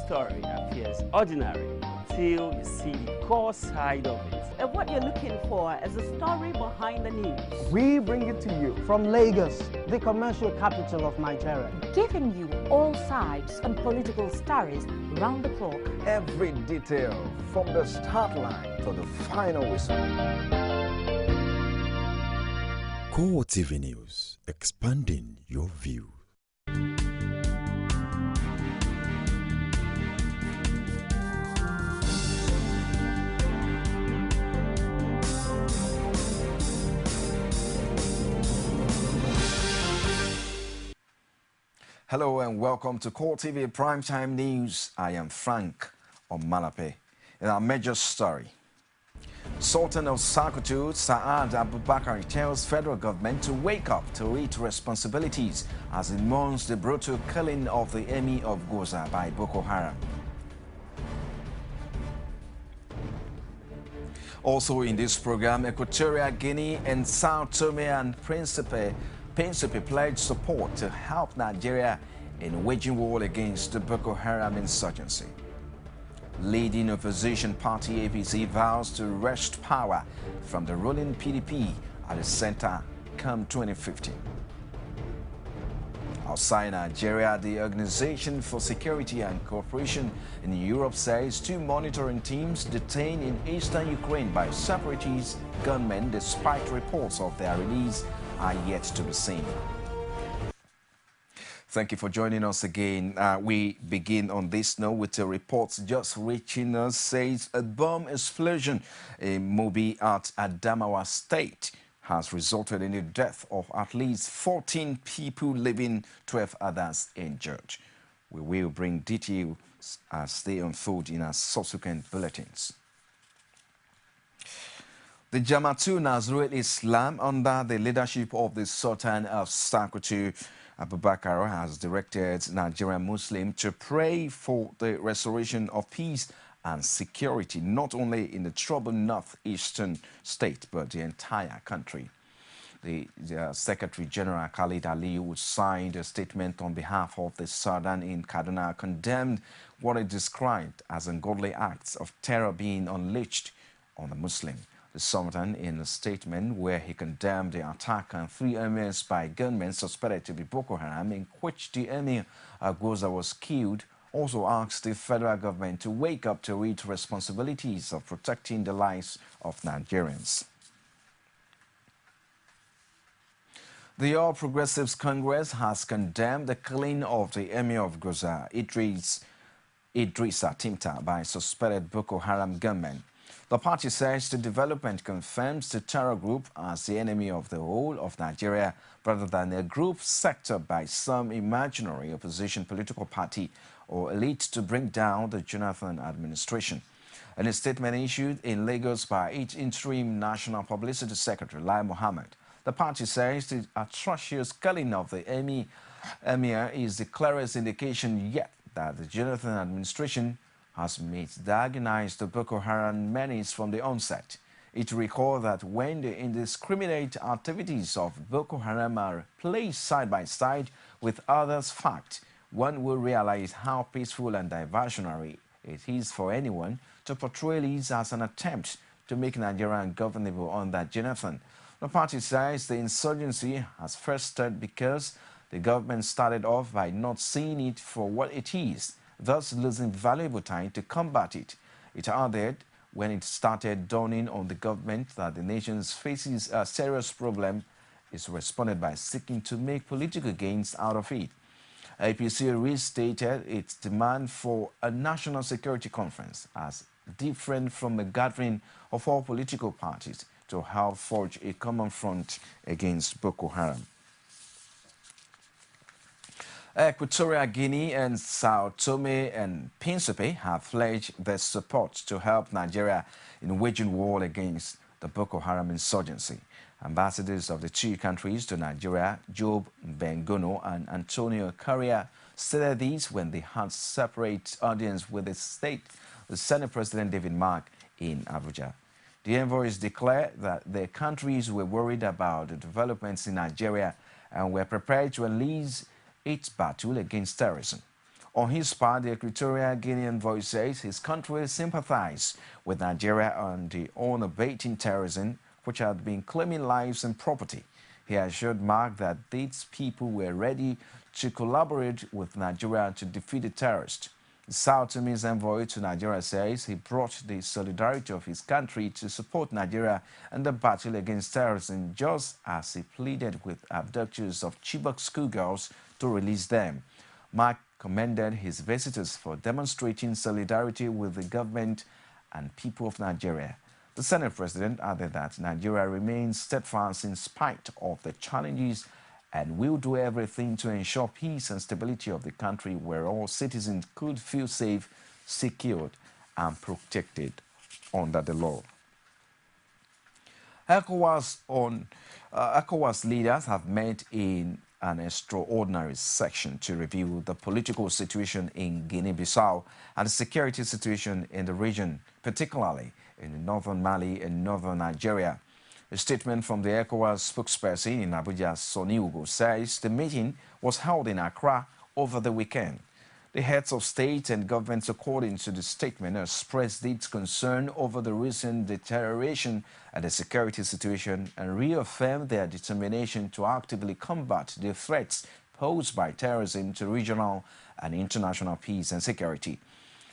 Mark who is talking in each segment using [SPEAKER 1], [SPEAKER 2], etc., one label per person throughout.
[SPEAKER 1] story appears ordinary until you see the core side of it.
[SPEAKER 2] And what you're looking for is the story behind the news.
[SPEAKER 3] We bring it to you from Lagos, the commercial capital of Nigeria.
[SPEAKER 4] Giving you all sides and political stories round the clock.
[SPEAKER 5] Every detail from the start line to the final whistle.
[SPEAKER 6] CoreTV News, expanding your view.
[SPEAKER 5] Hello and welcome to CoreTV Primetime News. I am Frank Omalape. In our major story, Sultan of Sokoto, Saad Abubakar, tells federal government to wake up to its responsibilities as it mourns the brutal killing of the Emir of Goza by Boko Haram. Also in this program, Equatorial Guinea and Sao Tome and Principe pledged support to help Nigeria in waging war against the Boko Haram insurgency. Leading opposition party APC vows to wrest power from the ruling PDP at the center come 2015. Outside Nigeria, the Organization for Security and Cooperation in Europe says 2 monitoring teams detained in eastern Ukraine by separatist gunmen, despite reports of their release, are yet to be seen. Thank you for joining us again. We begin on this note with the reports just reaching us. Says a bomb explosion in Mobi at Adamawa State has resulted in the death of at least 14 people, leaving 12 others injured. We will bring details as they unfold in our subsequent bulletins. The Jamaatul Nasrul Islam, under the leadership of the Sultan of Sokoto, Abubakar, has directed Nigerian Muslims to pray for the restoration of peace and security, not only in the troubled northeastern state, but the entire country. The Secretary General Khalid Aliyu signed a statement on behalf of the Southern in Kaduna, condemned what it described as ungodly acts of terror being unleashed on the Muslim. The Sultan, in a statement where he condemned the attack on 3 emirs by gunmen suspected to be Boko Haram, in which the Emir Goza was killed, also asked the federal government to wake up to its responsibilities of protecting the lives of Nigerians. The All Progressives Congress has condemned the killing of the Emir of Goza, Idrissa Timta, by suspected Boko Haram gunmen. The party says the development confirms the terror group as the enemy of the whole of Nigeria rather than a group sector by some imaginary opposition political party or elite to bring down the Jonathan administration. In a statement issued in Lagos by its interim National Publicity Secretary, Lai Mohammed, the party says the atrocious killing of the Emir is the clearest indication yet that the Jonathan administration has misdiagnosed the Boko Haram menace from the onset. It recalls that when the indiscriminate activities of Boko Haram are placed side by side with others' facts, one will realize how peaceful and diversionary it is for anyone to portray this as an attempt to make Nigeria ungovernable under Jonathan. The party says the insurgency has first started because the government started off by not seeing it for what it is, thus losing valuable time to combat it. It added when it started dawning on the government that the nation faces a serious problem, it responded by seeking to make political gains out of it. APC restated its demand for a national security conference as different from a gathering of all political parties to help forge a common front against Boko Haram. Equatorial Guinea and Sao Tome and Principe have pledged their support to help Nigeria in waging war against the Boko Haram insurgency. Ambassadors of the 2 countries to Nigeria, Job Bengono and Antonio Carrier, said this when they had separate audience with the Senate President David Mark in Abuja. The envoys declared that their countries were worried about the developments in Nigeria and were prepared to unleash its battle against terrorism. On his part, the Equatorial Guinean voice says his country sympathizes with Nigeria on the unabating terrorism which had been claiming lives and property. He assured Mark that these people were ready to collaborate with Nigeria to defeat the terrorists. The South Sudanese envoy to Nigeria says he brought the solidarity of his country to support Nigeria in the battle against terrorism, just as he pleaded with abductors of Chibok schoolgirls to release them. Mark commended his visitors for demonstrating solidarity with the government and people of Nigeria. The Senate President added that Nigeria remains steadfast in spite of the challenges and will do everything to ensure peace and stability of the country where all citizens could feel safe, secured, and protected under the law. ECOWAS leaders have met in an extraordinary session to review the political situation in Guinea-Bissau and the security situation in the region, particularly in northern Mali and northern Nigeria. A statement from the ECOWAS spokesperson in Abuja, Sonny Ugo, says the meeting was held in Accra over the weekend. The heads of state and governments, according to the statement, expressed deep concern over the recent deterioration and the security situation and reaffirmed their determination to actively combat the threats posed by terrorism to regional and international peace and security.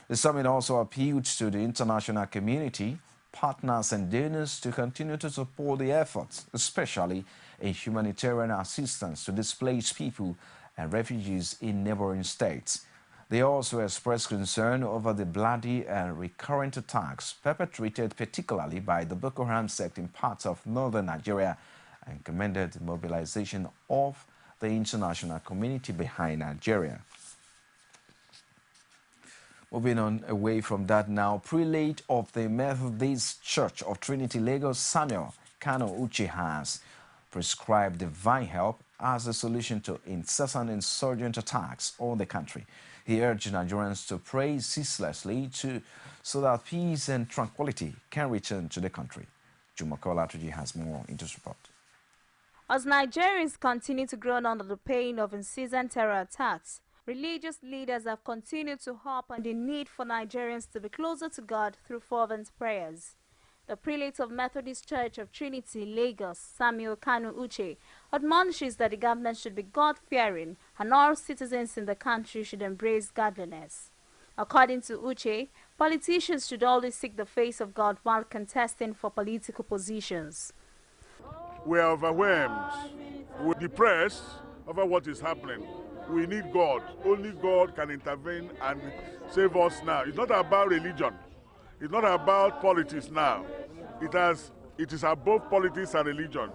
[SPEAKER 5] The summit also appealed to the international community, partners and donors to continue to support the efforts, especially in humanitarian assistance to displaced people and refugees in neighboring states. They also expressed concern over the bloody and recurrent attacks perpetrated particularly by the Boko Haram sect in parts of northern Nigeria and commended the mobilization of the international community behind Nigeria. Moving on away from that now, prelate of the Methodist Church of Trinity, Lagos, Samuel Kano Uche, has prescribed divine help as a solution to incessant insurgent attacks on the country. He urged Nigerians to pray ceaselessly so that peace and tranquility can return to the country. Jumokola Tuji has more in this report.
[SPEAKER 7] As Nigerians continue to groan under the pain of incessant terror attacks, religious leaders have continued to harp on the need for Nigerians to be closer to God through fervent prayers. The prelate of Methodist Church of Trinity, Lagos, Samuel Kano Uche, admonishes that the government should be God-fearing and all citizens in the country should embrace godliness. According to Uche, politicians should always seek the face of God while contesting for political positions.
[SPEAKER 8] We are overwhelmed, we're depressed over what is happening. We need God. Only God can intervene and save us now. It's not about religion. It's not about politics now. It is above politics and religion.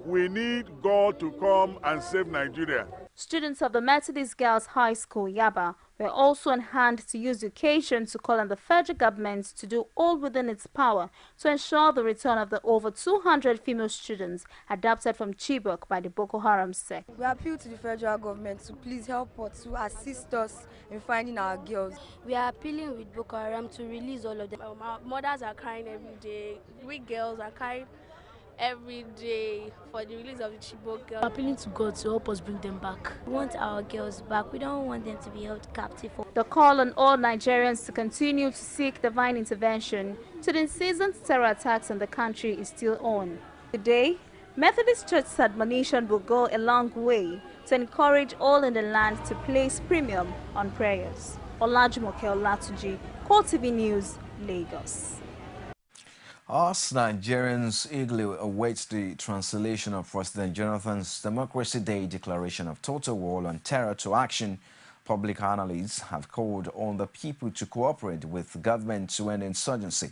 [SPEAKER 8] We need God to come and save Nigeria.
[SPEAKER 7] Students of the Methodist Girls High School, Yaba, were also on hand to use the occasion to call on the federal government to do all within its power to ensure the return of the over 200 female students adopted from Chibok by the Boko Haram sect.
[SPEAKER 9] We appeal to the federal government to please help us, to assist us in finding our girls.
[SPEAKER 10] We are appealing with Boko Haram to release all of them. Our mothers are crying every day. We girls are crying every day for the release of the Chibok girls.
[SPEAKER 11] We're appealing to God to help us bring them back. We want our girls back. We don't want them to be held captive.
[SPEAKER 7] The call on all Nigerians to continue to seek divine intervention to the incessant terror attacks in the country is still on. Today, Methodist Church's admonition will go a long way to encourage all in the land to place premium on prayers. Olajumoke Olatuji, CoreTV News, Lagos.
[SPEAKER 5] Us Nigerians eagerly await the translation of President Jonathan's Democracy Day declaration of total war on terror to action. Public analysts have called on the people to cooperate with government to end insurgency.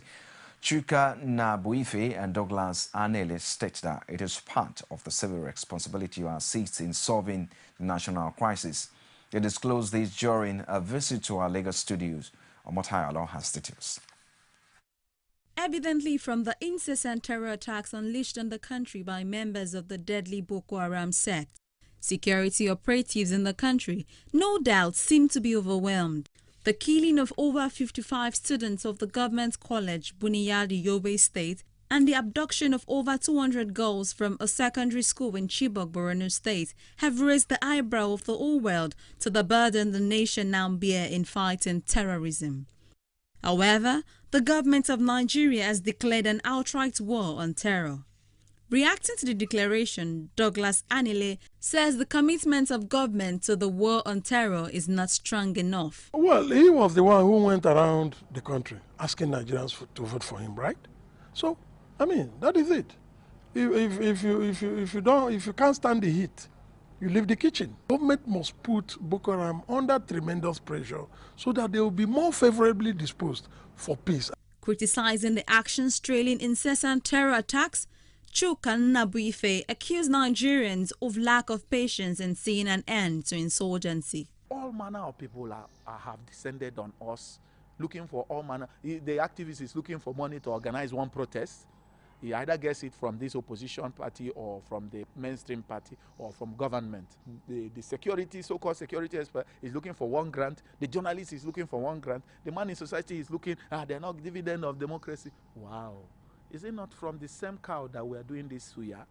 [SPEAKER 5] Chuka Nabuife and Douglas Anele state that it is part of the civil responsibility to assist in solving the national crisis. They disclosed this during a visit to our Lagos studios. Omotayalo has details.
[SPEAKER 12] Evidently from the incessant terror attacks unleashed on the country by members of the deadly Boko Haram sect, security operatives in the country no doubt seem to be overwhelmed. The killing of over 55 students of the government college, Buniyadi, Yobe State, and the abduction of over 200 girls from a secondary school in Chibok, Borno State, have raised the eyebrow of the whole world to the burden the nation now bear in fighting terrorism. However, the government of Nigeria has declared an outright war on terror. Reacting to the declaration, Douglas Anile says the commitment of government to the war on terror is not strong enough.
[SPEAKER 13] Well, he was the one who went around the country asking Nigerians to vote for him, right? So, I mean, that is it. If you can't stand the heat, you leave the kitchen. Government must put Boko Haram under tremendous pressure so that they will be more favorably disposed for peace.
[SPEAKER 12] Criticizing the actions trailing incessant terror attacks, Chukan Nabuife accused Nigerians of lack of patience in seeing an end to insurgency.
[SPEAKER 14] All manner of people have descended on us, looking for all manner. The activist is looking for money to organize one protest. He either gets it from this opposition party or from the mainstream party or from government. The security, so-called security expert is looking for one grant. The journalist is looking for one grant. The man in society is looking, they're not dividend of democracy. Wow. Is it not from the same cow that we are doing this suya?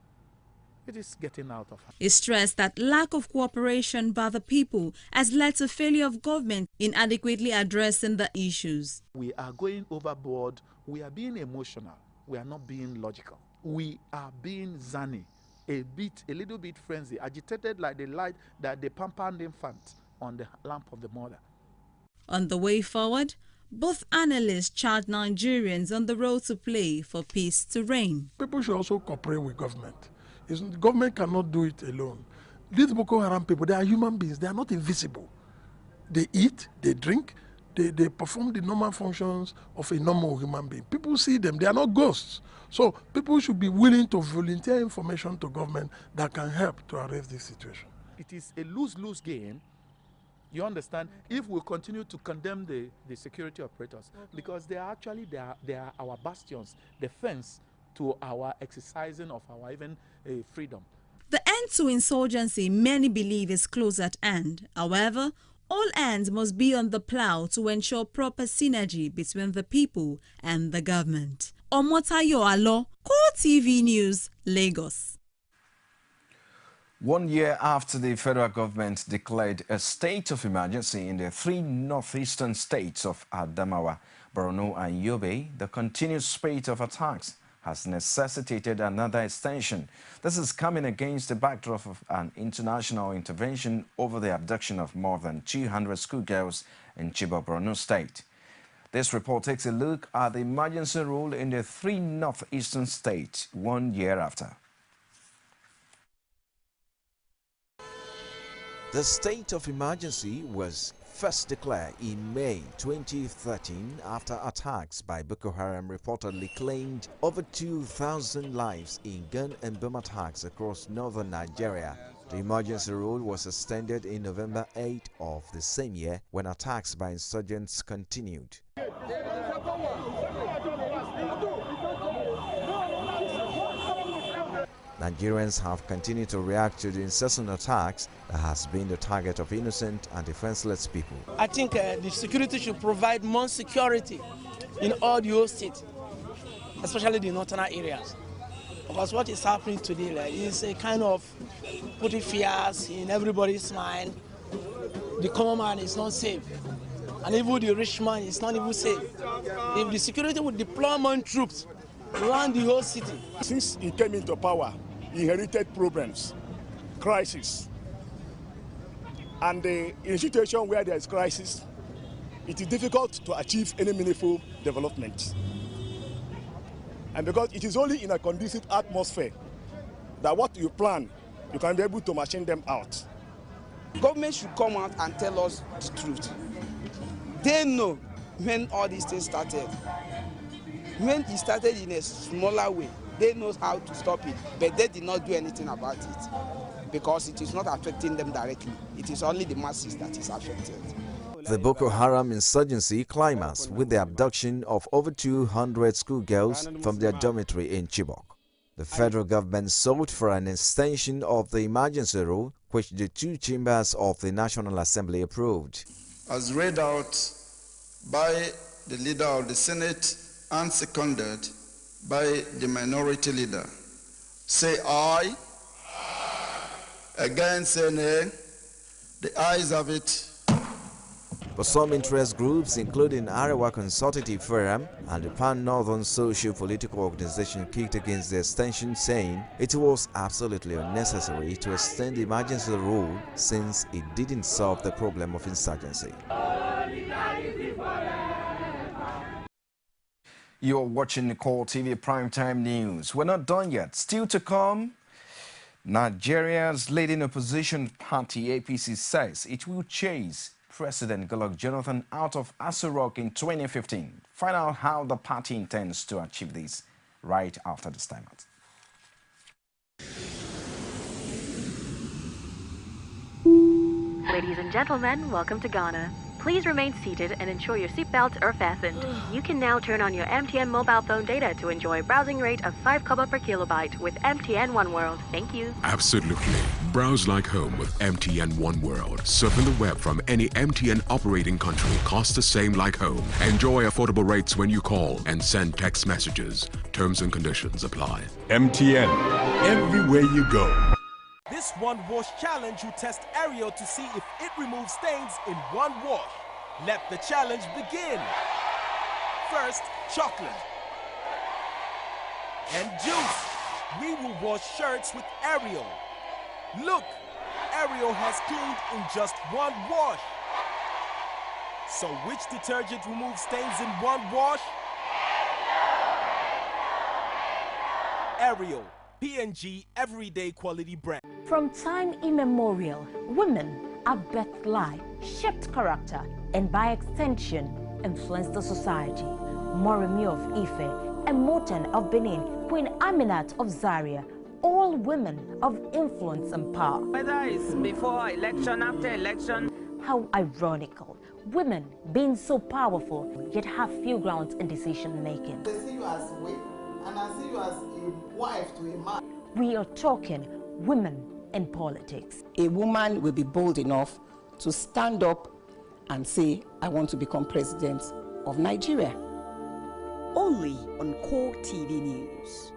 [SPEAKER 14] It is getting out of hand.
[SPEAKER 12] He stressed that lack of cooperation by the people has led to failure of government in adequately addressing the issues.
[SPEAKER 14] We are going overboard. We are being emotional. We are not being logical. We are being zany, a little bit frenzy, agitated like the light that the pampered infant on the lamp of the mother.
[SPEAKER 12] On the way forward, both analysts charge Nigerians on the road to play for peace to reign.
[SPEAKER 13] People should also cooperate with government. The government cannot do it alone. These Boko Haram people, they are human beings. They are not invisible. They eat, they drink, they perform the normal functions of a normal human being. People see them. They are not ghosts. So people should be willing to volunteer information to government that can help to arrest this situation.
[SPEAKER 14] It is a lose-lose game. You understand? If we continue to condemn the security operators, because they are our bastions, the fence to our exercising of our even freedom.
[SPEAKER 12] The end to insurgency many believe is close at hand. However, all hands must be on the plow to ensure proper synergy between the people and the government. Omotayo Alo, CoreTV News, Lagos.
[SPEAKER 5] 1 year after the federal government declared a state of emergency in the 3 northeastern states of Adamawa, Borno and Yobe, the continued spate of attacks has necessitated another extension. This is coming against the backdrop of an international intervention over the abduction of more than 200 schoolgirls in Chibok, Borno State. This report takes a look at the emergency rule in the 3 northeastern states 1 year after.
[SPEAKER 6] The state of emergency was first declared in May 2013 after attacks by Boko Haram reportedly claimed over 2,000 lives in gun and bomb attacks across northern Nigeria. The emergency rule was extended in November 8 of the same year when attacks by insurgents continued. Nigerians have continued to react to the incessant attacks that has been the target of innocent and defenseless people.
[SPEAKER 15] I think the security should provide more security in all the whole state, especially the northern areas. Because what is happening today is a kind of putting fears in everybody's mind. The common man is not safe, and even the rich man is not even safe. If the security would deploy more troops around the whole city.
[SPEAKER 8] Since he came into power, he inherited problems, crisis. And in a situation where there is crisis, it is difficult to achieve any meaningful development. And because it is only in a conducive atmosphere that what you plan, you can be able to machine them out.
[SPEAKER 16] Government should come out and tell us the truth. They know when all these things started. When it started in a smaller way, they know how to stop it, but they did not do anything about it because it is not affecting them directly. It is only the masses that is affected.
[SPEAKER 6] The Boko Haram insurgency climaxed with the abduction of over 200 schoolgirls from their dormitory in Chibok. The federal government sought for an extension of the emergency rule, which the 2 chambers of the National Assembly approved.
[SPEAKER 17] As read out by the leader of the Senate and seconded by the minority leader. Say aye. Again, say nay. The ayes have it.
[SPEAKER 6] But some interest groups, including Arewa Consultative Forum and the Pan-Northern Socio-Political Organization, kicked against the extension, saying it was absolutely unnecessary to extend the emergency rule since it didn't solve the problem of insurgency.
[SPEAKER 5] You're watching the CoreTV Primetime News. We're not done yet. Still to come, Nigeria's leading opposition party, APC, says it will chase President Goodluck Jonathan out of Aso Rock in 2015. Find out how the party intends to achieve this right after this time out.
[SPEAKER 18] Ladies and gentlemen, welcome to Ghana. Please remain seated and ensure your seatbelts are fastened. You can now turn on your MTN mobile phone data to enjoy a browsing rate of 5 kobo per kilobyte with MTN One World. Thank you.
[SPEAKER 19] Absolutely. Browse like home with MTN One World. Surfing the web from any MTN operating country costs the same like home. Enjoy affordable rates when you call and send text messages. Terms and conditions apply.
[SPEAKER 20] MTN. Everywhere you go.
[SPEAKER 21] This one wash challenge will test Ariel to see if it removes stains in one wash. Let the challenge begin. First, chocolate and juice. We will wash shirts with Ariel. Look, Ariel has cleaned in just one wash. So which detergent removes stains in one wash? Ariel, P&G Everyday Quality brand.
[SPEAKER 4] From time immemorial, women have birthed life, shaped character, and by extension, influenced the society. Moremi of Ife, Emotan of Benin, Queen Aminat of Zaria, all women of influence and power.
[SPEAKER 22] Whether it's before election, after election.
[SPEAKER 4] How ironical, women being so powerful, yet have few grounds in decision making.
[SPEAKER 23] They see you as a wife, and I see you as a wife to a man.
[SPEAKER 4] We are talking women in politics.
[SPEAKER 24] A woman will be bold enough to stand up and say, I want to become president of Nigeria.
[SPEAKER 2] Only on CoreTV News.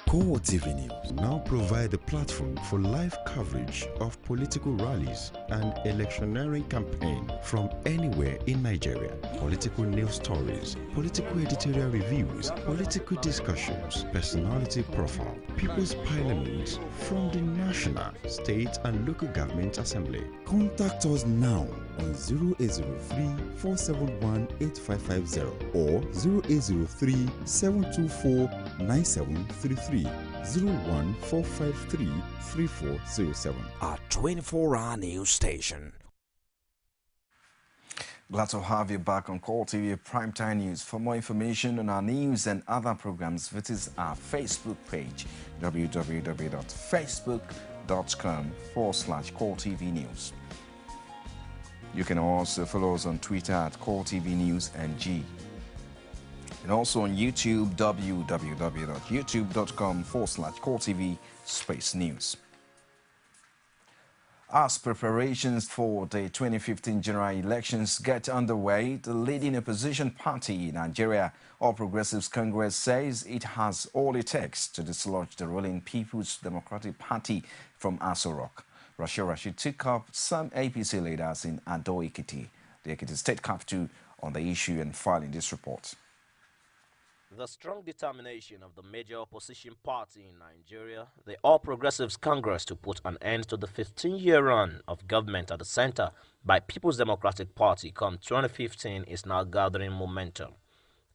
[SPEAKER 25] CoreTV News now provide a platform for live coverage of political rallies and electioneering campaign from anywhere in Nigeria. Political news stories, political editorial reviews, political discussions, personality profile, People's Parliament from the National, State and Local Government Assembly. Contact us now on 0803-471-8550 or 0803-724-9733. 01453-3407.
[SPEAKER 6] Our 24-hour news station.
[SPEAKER 5] Glad to have you back on CoreTV Primetime News. For more information on our news and other programs, visit our Facebook page, www.facebook.com/CoreTV News. You can also follow us on Twitter at CoreTV News NG. And also on YouTube, www.youtube.com/CoreTV News. As preparations for the 2015 general elections get underway, the leading opposition party in Nigeria, All Progressives Congress, says it has all it takes to dislodge the ruling People's Democratic Party from Aso Rock. Rashid took up some APC leaders in Ado Ekiti, the Ekiti State capital, on the issue and filing this report.
[SPEAKER 26] The strong determination of the major opposition party in Nigeria, the All Progressives Congress, to put an end to the 15-year run of government at the center by People's Democratic Party come 2015 is now gathering momentum.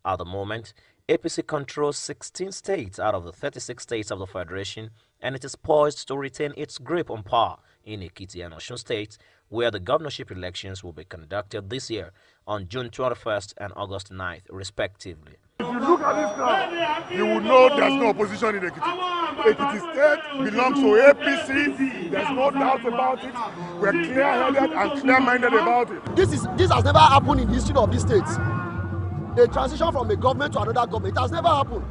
[SPEAKER 26] At the moment, APC controls 16 states out of the 36 states of the Federation, and it is poised to retain its grip on power in Ekiti and Osun states, where the governorship elections will be conducted this year on June 21st and August 9th, respectively.
[SPEAKER 8] If you look at this crowd, you will know there's no opposition in Ekiti. Ekiti State belongs to APC. There's no doubt about it. We're clear-headed and clear-minded about it.
[SPEAKER 27] This has never happened in the history of this state. A transition from a government to another government, it has never happened.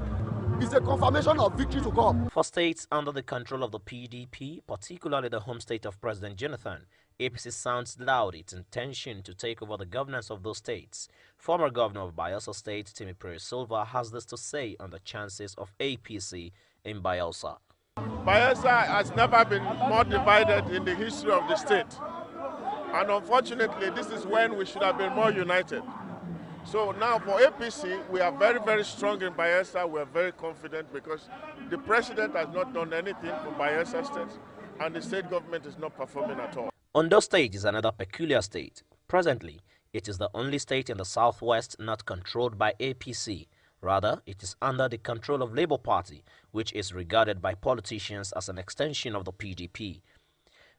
[SPEAKER 27] It's a confirmation of victory to come.
[SPEAKER 26] For states under the control of the PDP, particularly the home state of President Jonathan, APC sounds loud its intention to take over the governance of those states. Former governor of Bayelsa State, Timothy Silva, has this to say on the chances of APC in Bayelsa.
[SPEAKER 8] Bayelsa has never been more divided in the history of the state. And unfortunately, this is when we should have been more united. So now for APC, we are very, very strong in Bayelsa. We are very confident because the president has not done anything for Bayelsa State, and the state government is not performing at all.
[SPEAKER 26] Ondo State is another peculiar state. Presently, it is the only state in the southwest not controlled by APC. Rather, it is under the control of Labour Party, which is regarded by politicians as an extension of the PDP.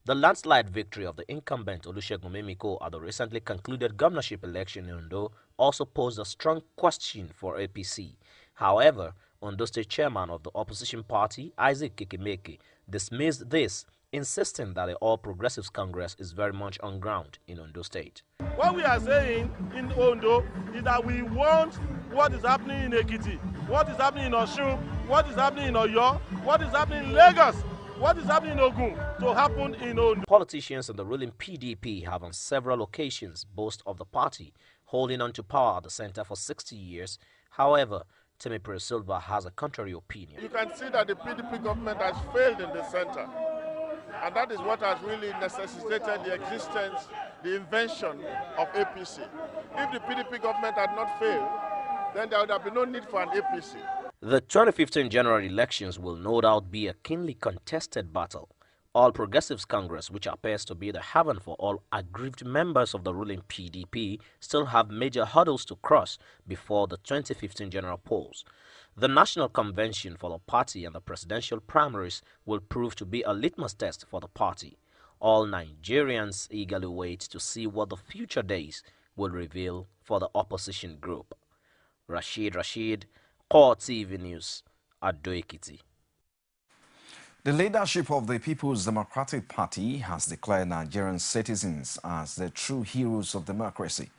[SPEAKER 26] The landslide victory of the incumbent Olusegun Mimiko at the recently concluded governorship election in Ondo also posed a strong question for APC. However, Ondo State chairman of the opposition party, Isaac Kekemeke, dismissed this, insisting that the All Progressives Congress is very much on ground in Ondo State.
[SPEAKER 1] What we are saying in Ondo is that we want what is happening in Ekiti, what is happening in Osun, what is happening in Oyo, what is happening in Lagos, what is happening in Ogun to happen in Ondo.
[SPEAKER 26] Politicians in the ruling PDP have on several occasions boasted of the party holding on to power at the center for 60 years. However, Timothy Silva has a contrary opinion.
[SPEAKER 8] You can see that the PDP government has failed in the center. And that is what has really necessitated the existence, the invention of APC. If the PDP government had not failed, then there would have been no need for an APC.
[SPEAKER 26] The 2015 general elections will no doubt be a keenly contested battle. All Progressives Congress, which appears to be the haven for all aggrieved members of the ruling PDP, still have major hurdles to cross before the 2015 general polls. The National Convention for the party and the presidential primaries will prove to be a litmus test for the party. All Nigerians eagerly wait to see what the future days will reveal for the opposition group. Rashid, CoreTV News, Ado Ekiti.
[SPEAKER 5] The leadership of the People's Democratic Party has declared Nigerian citizens as the true heroes of democracy.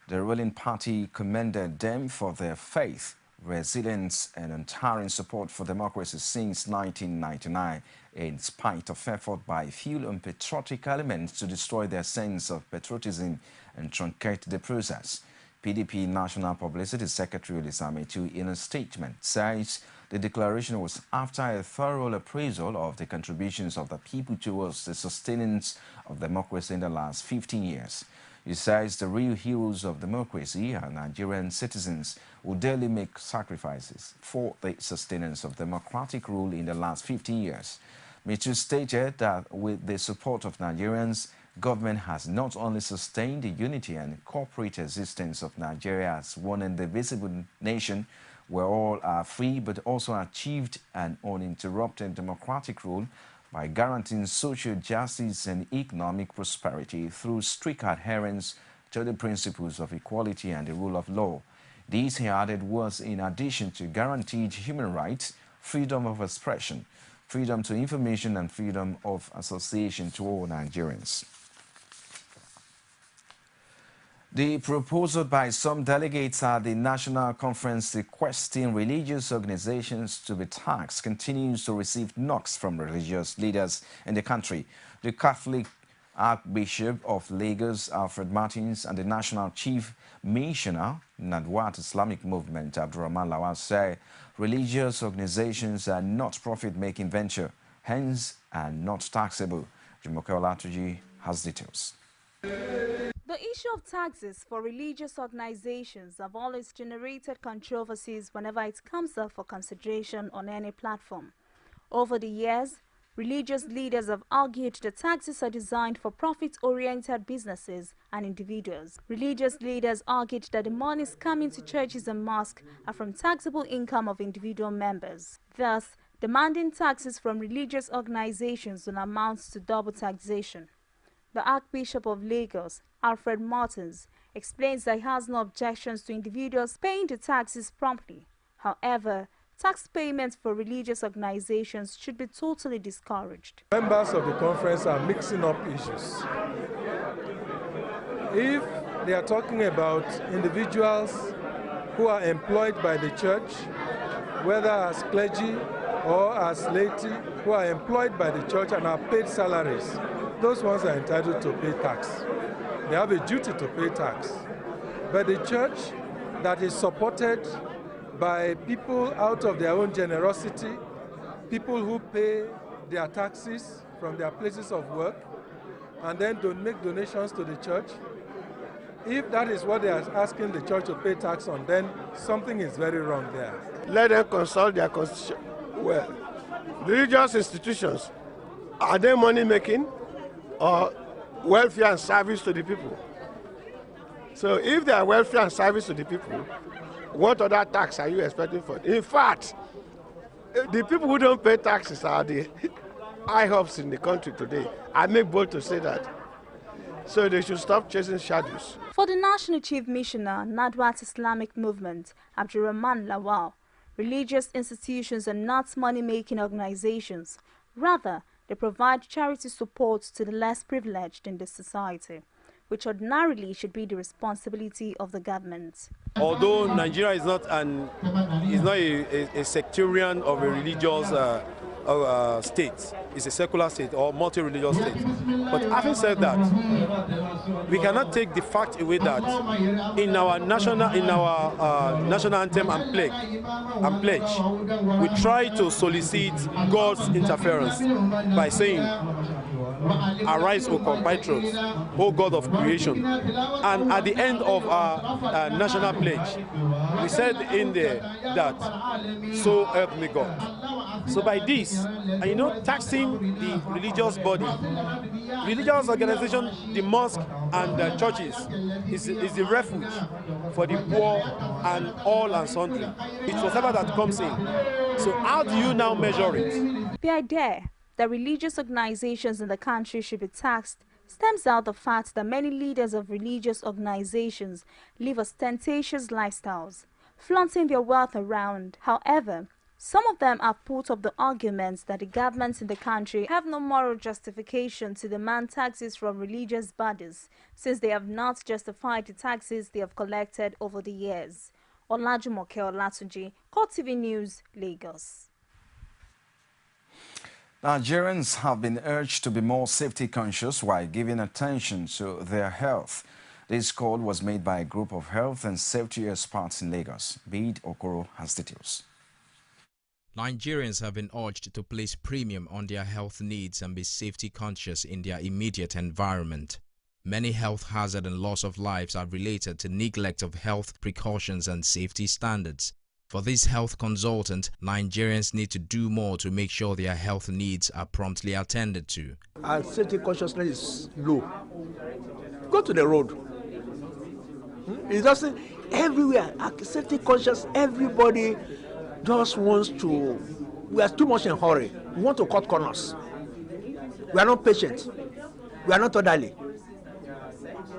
[SPEAKER 5] The ruling party commended them for their faith, resilience and untiring support for democracy since 1999, in spite of effort by few unpatriotic elements to destroy their sense of patriotism and truncate the process. PDP National Publicity Secretary Olisametu, in a statement, says the declaration was after a thorough appraisal of the contributions of the people towards the sustenance of democracy in the last 15 years. He says the real heroes of democracy are Nigerian citizens who daily make sacrifices for the sustenance of democratic rule in the last 15 years. Metu stated that with the support of Nigerians, government has not only sustained the unity and corporate existence of Nigeria as one indivisible nation where all are free, but also achieved an uninterrupted democratic rule by guaranteeing social justice and economic prosperity through strict adherence to the principles of equality and the rule of law. This, he added, was in addition to guaranteed human rights, freedom of expression, freedom to information and freedom of association to all Nigerians. The proposal by some delegates at the National Conference requesting religious organizations to be taxed continues to receive knocks from religious leaders in the country. The Catholic Archbishop of Lagos, Alfred Martins, and the National Chief Missioner, Nadwat Islamic Movement, Abdurrahman Lawal, say religious organizations are not profit-making venture, hence are not taxable. Jumoke Olatuji has details.
[SPEAKER 3] The issue of taxes for religious organizations have always generated controversies whenever it comes up for consideration on any platform. Over the years, religious leaders have argued the taxes are designed for profit-oriented businesses and individuals. Religious leaders argued that the monies coming to churches and mosques are from taxable income of individual members. Thus, demanding taxes from religious organizations will amount to double taxation. The Archbishop of Lagos, Alfred Martins, explains that he has no objections to individuals paying the taxes promptly. However, tax payments for religious organizations should be totally discouraged.
[SPEAKER 7] Members of the conference are mixing up issues. If they are talking about individuals who are employed by the church, whether as clergy or as laity, who are employed by the church and are paid salaries, those ones are entitled to pay tax. They have a duty to pay tax. But the church that is supported by people out of their own generosity, people who pay their taxes from their places of work, and then don't make donations to the church, if that is what they are asking the church to pay tax on, then something is very wrong there.
[SPEAKER 9] Let them consult their constitution. Well, religious institutions, are they money making or welfare and service to the people? So if they are welfare and service to the people, what other tax are you expecting for? In fact, the people who don't pay taxes are the high ups in the country today. I make bold to say that. So they should stop chasing shadows.
[SPEAKER 3] For the National Chief Missioner, Nadwat Islamic Movement, Abdurrahman Lawal, religious institutions are not money-making organizations. Rather, they provide charity support to the less privileged in the society, which ordinarily should be the responsibility of the government.
[SPEAKER 10] Although Nigeria is not a sectarian of a religious state, it's a secular state or multi-religious state. But having said that, we cannot take the fact away that in our national anthem and pledge, we try to solicit God's interference by saying, "Arise, O compatriots, O God of creation." And at the end of our national pledge, we said in there that, "So help me God." So by this, and taxing the religious body, religious organization, the mosque and the churches is the refuge for the poor and all and sundry. It's whatever that comes in. So how do you now measure it?
[SPEAKER 3] The idea that religious organizations in the country should be taxed stems out the fact that many leaders of religious organizations live ostentatious lifestyles, flaunting their wealth around. However, some of them have put up the arguments that the governments in the country have no moral justification to demand taxes from religious bodies, since they have not justified the taxes they have collected over the years. Olajumoke Olatunji, CoreTV News, Lagos.
[SPEAKER 5] Nigerians have been urged to be more safety conscious while giving attention to their health. This call was made by a group of health and safety experts in Lagos. Bid Okoro has details.
[SPEAKER 11] Nigerians have been urged to place premium on their health needs and be safety conscious in their immediate environment. Many health hazards and loss of lives are related to neglect of health precautions and safety standards. For this health consultant, Nigerians need to do more to make sure their health needs are promptly attended to.
[SPEAKER 12] Our safety consciousness is low. Go to the road. It's just everywhere. Safety conscious, everybody just wants to. We are too much in a hurry. We want to cut corners. We are not patient. We are not orderly.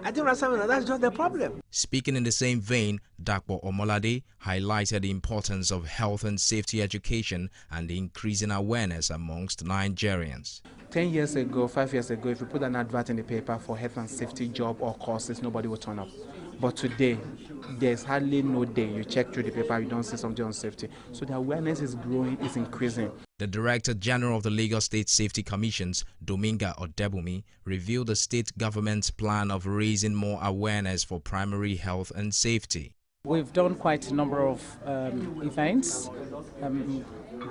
[SPEAKER 12] I think that's just the problem.
[SPEAKER 11] Speaking in the same vein, Dapo Omolade highlighted the importance of health and safety education and the increasing awareness amongst Nigerians.
[SPEAKER 13] 10 years ago, 5 years ago, if you put an advert in the paper for health and safety job or courses, nobody would turn up. But today, there's hardly no day you check through the paper, you don't see something on safety. So the awareness is growing, it's increasing.
[SPEAKER 11] The Director General of the Lagos State Safety Commissions, Dominga Odebumi, revealed the state government's plan of raising more awareness for primary health and safety.
[SPEAKER 13] We've done quite a number of events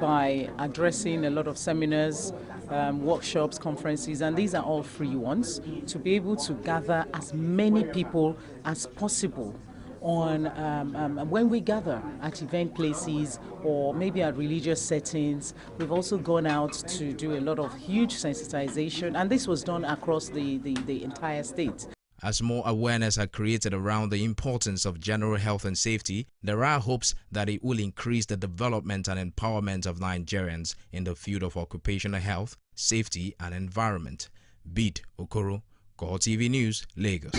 [SPEAKER 13] by addressing a lot of seminars, workshops, conferences, and these are all free ones, to be able to gather as many people as possible on when we gather at event places or maybe at religious settings. We've also gone out to do a lot of huge sensitization, and this was done across the entire state.
[SPEAKER 11] As more awareness are created around the importance of general health and safety, there are hopes that it will increase the development and empowerment of Nigerians in the field of occupational health, safety and environment. Bid Okoro, CoreTV News, Lagos.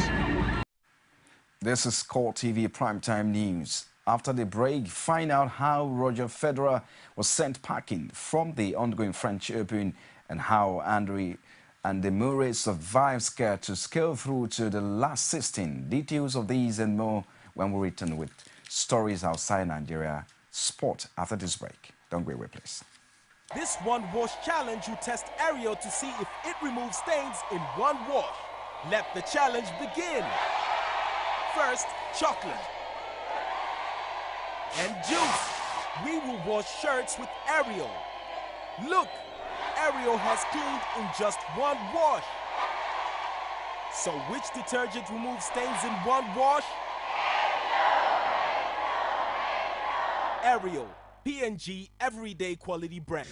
[SPEAKER 5] This is CoreTV Primetime News. After the break, find out how Roger Federer was sent packing from the ongoing French Open and how Andre and the Murray survived scare to scale through to the last 16. Details of these and more when we return with stories outside Nigeria, sport after this break. Don't go away, please.
[SPEAKER 21] This one wash challenge will test Ariel to see if it removes stains in one wash. Let the challenge begin. First, chocolate and juice. We will wash shirts with Ariel. Look, Ariel has cleaned in just one wash. So which detergent removes stains in one wash? Ariel, P&G Everyday Quality Brand.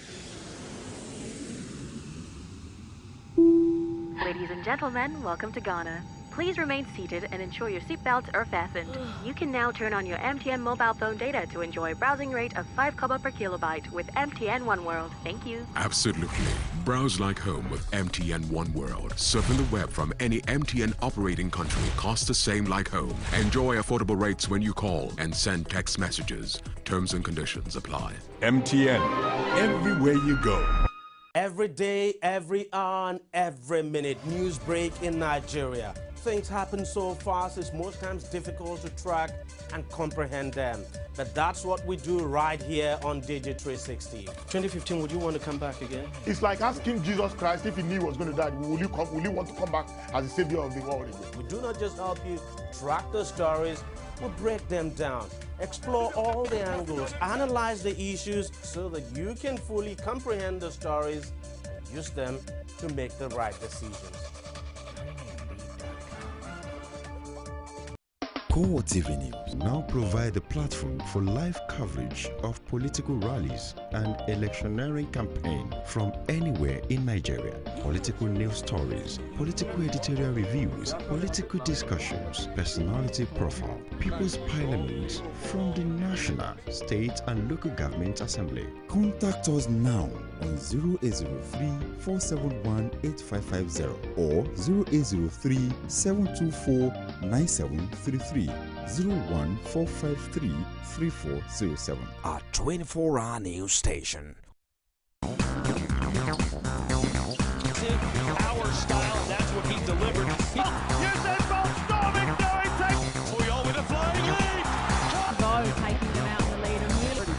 [SPEAKER 14] Ladies and gentlemen, welcome to Ghana. Please remain seated and ensure your seatbelts are fastened. You can now turn on your MTN mobile phone data to enjoy a browsing rate of 5 kobo per kilobyte with MTN One World. Thank you.
[SPEAKER 15] Absolutely. Browse like home with MTN One World. Surfing the web from any MTN operating country costs the same like home. Enjoy affordable rates when you call and send text messages. Terms and conditions apply.
[SPEAKER 16] MTN. Everywhere you go.
[SPEAKER 17] Every day, every hour, and every minute, news break in Nigeria. Things happen so fast, it's most times difficult to track and comprehend them. But that's what we do right here on Digi360. 2015, would you want to come back again?
[SPEAKER 18] It's like asking Jesus Christ if he knew he was going to die, will you want to come back as the savior of the world again?
[SPEAKER 17] We do not just help you track the stories, we break them down, explore all the angles, analyze the issues so that you can fully comprehend the stories and use them to make the right decisions.
[SPEAKER 25] CoreTV News now provide a platform for live coverage of political rallies and electioneering campaign from anywhere in Nigeria. Political news stories, political editorial reviews, political discussions, personality profile, people's parliament from the national, state and local government assembly. Contact us now on 0803-471-8550 or 0803-724-9733. 01453-3407.
[SPEAKER 19] Our 24-hour news station.
[SPEAKER 21] Our style, that's what he delivered. Here's that ball storming, now he takes Puyol with a flying lead.
[SPEAKER 20] Go taking them out in the lead immediately.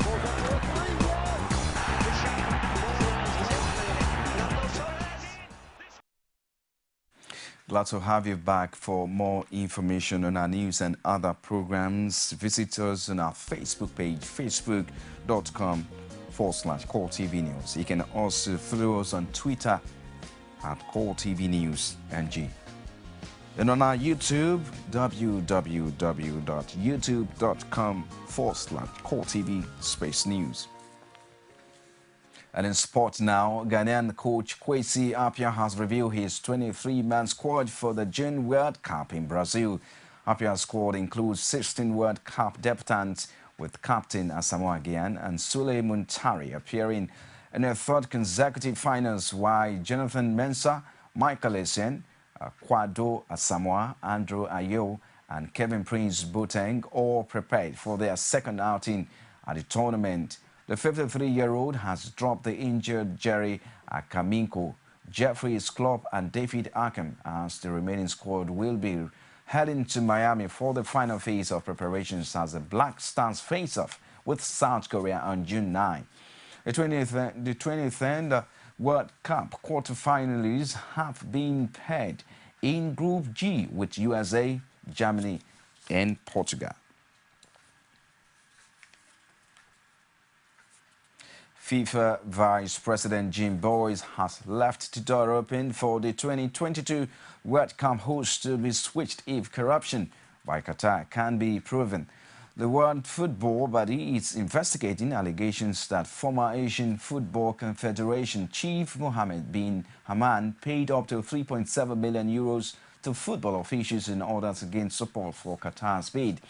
[SPEAKER 5] Glad to have you back. For more information on our news and other programs, visit us on our Facebook page, facebook.com/CoreTV News. You can also follow us on Twitter at CoreTV News NG. And on our YouTube, www.youtube.com/CoreTV News. And in sport now, Ghanaian coach Kwesi Appiah has revealed his 23-man squad for the June World Cup in Brazil. Appiah's squad includes 16 World Cup debutants, with captain Asamoah Gyan and Sule Muntari appearing in their third consecutive finals, while Jonathan Mensah, Michael Essien, Kwado Asamoah, Andrew Ayew and Kevin Prince Boateng all prepared for their second outing at the tournament. The 53-year-old has dropped the injured Jerry Akaminko, Jeffrey Sklopp and David Arkham, as the remaining squad will be heading to Miami for the final phase of preparations as the Black Stars face-off with South Korea on June 9. The 23rd World Cup quarterfinalists have been paired in Group G with USA, Germany and Portugal. FIFA Vice President Jim Boyce has left the door open for the 2022 World Cup host to be switched if corruption by Qatar can be proven. The World Football Body is investigating allegations that former Asian Football Confederation Chief Mohammed bin Haman paid up to 3.7 million euros to football officials in order to gain support for Qatar's bid.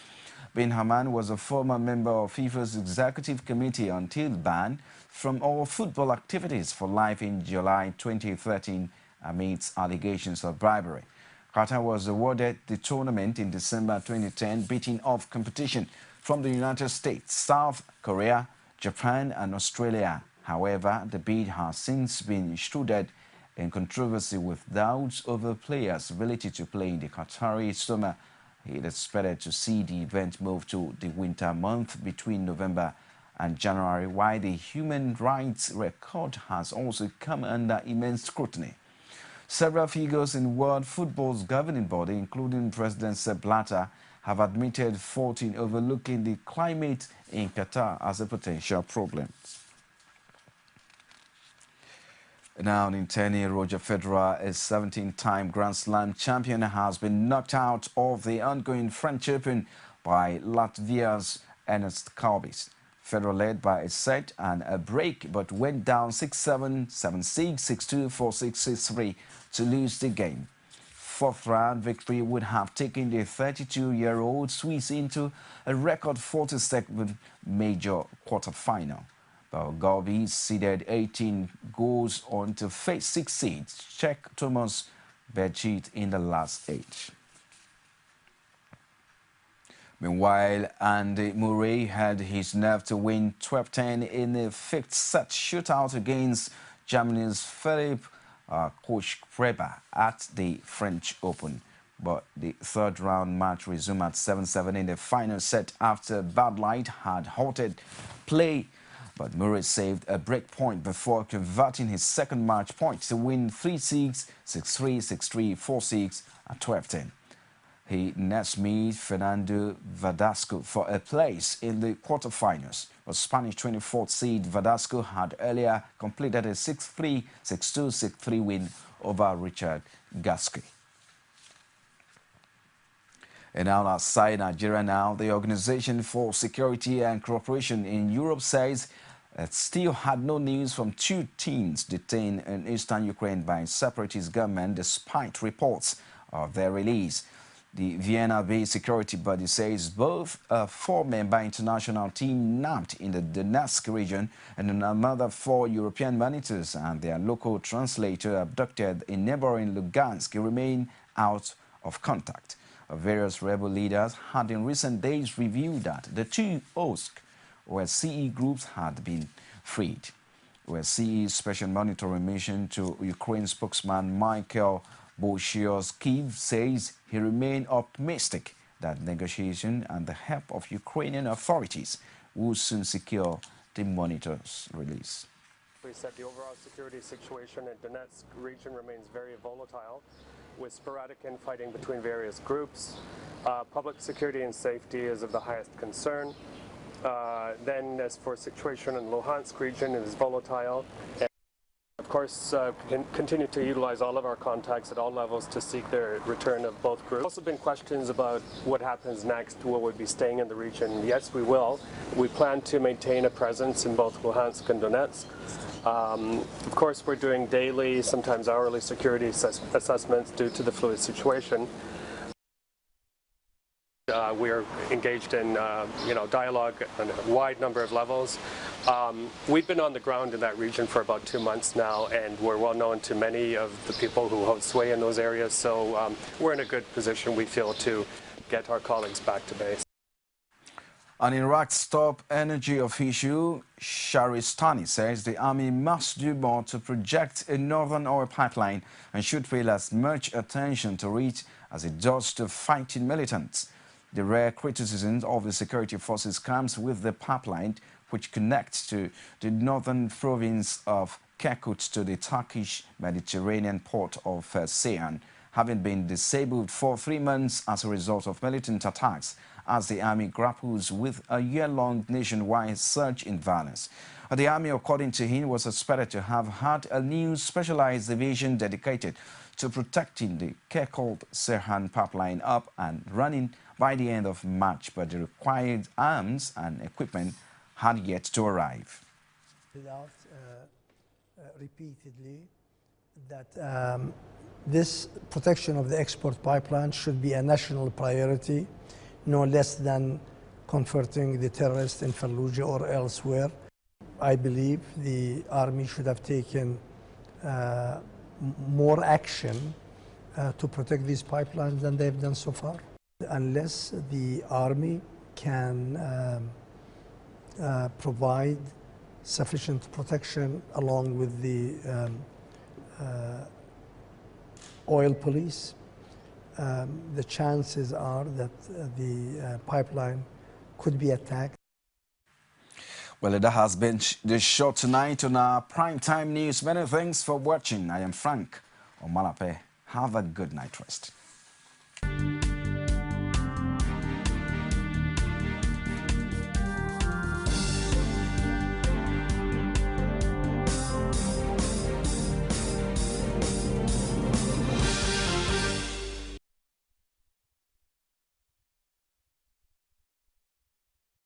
[SPEAKER 5] Bin Haman was a former member of FIFA's Executive Committee until banned from all football activities for life in July 2013 amidst allegations of bribery. Qatar was awarded the tournament in December 2010, beating off competition from the United States, South Korea, Japan and Australia. However, the bid has since been shrouded in controversy with doubts over players' ability to play in the Qatari summer. It is expected to see the event move to the winter month between November and January, while the human rights record has also come under immense scrutiny. Several figures in world football's governing body, including President Sepp Blatter, have admitted fault in overlooking the climate in Qatar as a potential problem. Now in tennis, Roger Federer, a 17-time Grand Slam champion, has been knocked out of the ongoing French Open by Latvia's Ernest Kalbis. Federer led by a set and a break, but went down 6-7, 7-6, 6-2, 4-6, 6-3 to lose the game. Fourth round victory would have taken the 32-year-old Swiss into a record 42nd major quarterfinal. But Galbi seeded 18 goals on to face 6 seeds, Czech Thomas Berdych in the last 8. Meanwhile, Andy Murray had his nerve to win 12-10 in the 5th set shootout against Germany's Philipp Koch-Preber at the French Open. But the third round match resumed at 7-7 in the final set after bad light had halted play. But Murray saved a break point before converting his second match point to win 3-6, 6-3, 6-3, 4-6 at 12-10. He next meet Fernando Verdasco for a place in the quarterfinals. A Spanish 24th seed Verdasco had earlier completed a 6-3, 6-2, 6-3 win over Richard Gasquet. And now outside Nigeria now, the Organization for Security and Cooperation in Europe says it still had no news from 2 teens detained in eastern Ukraine by separatist government despite reports of their release. The Vienna-based security body says both a 4-member international team nabbed in the Donetsk region and another 4 European monitors and their local translator abducted in neighboring Lugansk remain out of contact. Various rebel leaders had in recent days revealed that the 2 OSCE groups had been freed. OSCE's special monitoring mission to Ukraine spokesman Michael Bolshievsky says he remained optimistic that negotiation and the help of Ukrainian authorities will soon secure the monitor's release.
[SPEAKER 2] We said the overall security situation in Donetsk region remains very volatile, with sporadic infighting between various groups. Public security and safety is of the highest concern. Then as for situation in Luhansk region, it is volatile. And of course, continue to utilize all of our contacts at all levels to seek the return of both groups. There's also been questions about what happens next. Will we be staying in the region? Yes, we will. We plan to maintain a presence in both Luhansk and Donetsk. Of course, we're doing daily, sometimes hourly security assessments due to the fluid situation. We're engaged in dialogue on a wide number of levels. We've been on the ground in that region for about 2 months now, and we're well known to many of the people who hold sway in those areas. So we're in a good position, we feel, to get our colleagues back to base.
[SPEAKER 5] An Iraq's top energy official, Sharistani, says the army must do more to project a northern oil pipeline and should pay as much attention to it as it does to fighting militants. The rare criticism of the security forces comes with the pipeline, which connects to the northern province of Kirkuk to the Turkish Mediterranean port of Ceyhan, having been disabled for 3 months as a result of militant attacks, as the army grapples with a year-long nationwide surge in violence. The army, according to him, was expected to have had a new specialized division dedicated to protecting the Kirkuk-Ceyhan pipeline up and running by the end of March, but the required arms and equipment had yet to arrive.
[SPEAKER 4] Repeatedly that this protection of the export pipeline should be a national priority, no less than converting the terrorists in Fallujah or elsewhere. I believe the army should have taken more action to protect these pipelines than they've done so far. Unless the army can provide sufficient protection along with the oil police, the chances are that the pipeline could be attacked.
[SPEAKER 5] Well, that has been the show tonight on our primetime news. Many thanks for watching. I am Frank Omalape. Have a good night rest.